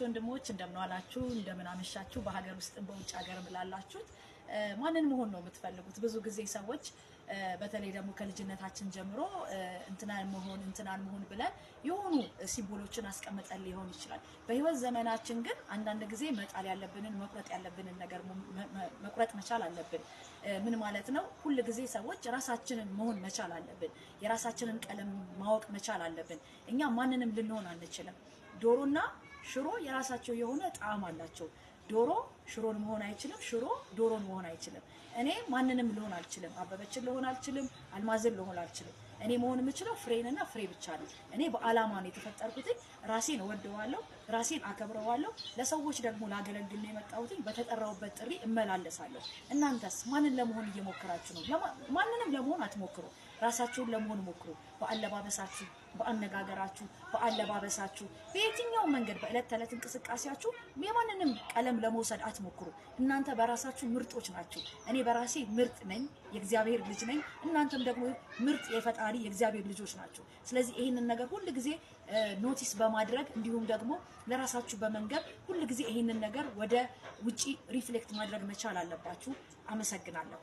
ወንድሞች እንደምን ዋላችሁ እንደምን አመሻችሁ በሀገር ውስጥ በውጭ ሀገር ብላላችሁት ማንን መሆን ነው የምትፈልጉት? ብዙ ጊዜ ሰዎች በተለይ ደግሞ ከልጅነታችን ጀምሮ እንትናን መሆን ብለን የሆኑ ሲምቦሎችን አስቀምጠን ሊሆን ይችላል። በህይወት ዘመናችን ግን አንዳንድ ጊዜ መጣል ያለብንን መቁረጥ ያለብንን ነገር መቁረጥ መቻል አለብን። ምን ማለት ነው? ሁሉ ጊዜ ሰዎች ራሳችንን መሆን መቻል አለብን። የራሳችንን ቀለም ማወቅ መቻል አለብን። እኛ ማንንም ልንሆን አንችልም። ዶሮና ሽሮ የራሳቸው የሆነ ጣዕም አላቸው። ዶሮ ሽሮን መሆን አይችልም፣ ሽሮ ዶሮን መሆን አይችልም። እኔ ማንንም ልሆን አልችልም። አበበችን ልሆን አልችልም፣ አልማዝን ልሆን አልችልም። እኔ መሆን የምችለው ፍሬንና ፍሬ ብቻ ነው። እኔ በአላማ ነው የተፈጠርኩት። ራሴን ወደዋለሁ፣ ራሴን አከብረዋለሁ። ለሰዎች ደግሞ ላገለግል ነው የመጣሁት። በተጠራውበት ጥሪ እመላለሳለሁ። እናንተስ ማንን ለመሆን እየሞከራችሁ ነው? ማንንም ለመሆን አትሞክሩ። ራሳችሁን ለመሆን ሞክሩ። በአለባበሳችሁ፣ በአነጋገራችሁ፣ በአለባበሳችሁ በየትኛው መንገድ በእለት ተዕለት እንቅስቃሴያችሁ የማንንም ቀለም ለመውሰድ አትሞክሩ። እናንተ በራሳችሁ ምርጦች ናችሁ። እኔ በራሴ ምርጥ ነኝ፣ የእግዚአብሔር ልጅ ነኝ። እናንተም ደግሞ ምርጥ የፈጣሪ የእግዚአብሔር ልጆች ናችሁ። ስለዚህ ይሄንን ነገር ሁሉ ጊዜ ኖቲስ በማድረግ እንዲሁም ደግሞ ለራሳችሁ በመንገር ሁሉ ጊዜ ይሄንን ነገር ወደ ውጪ ሪፍሌክት ማድረግ መቻል አለባችሁ። አመሰግናለሁ።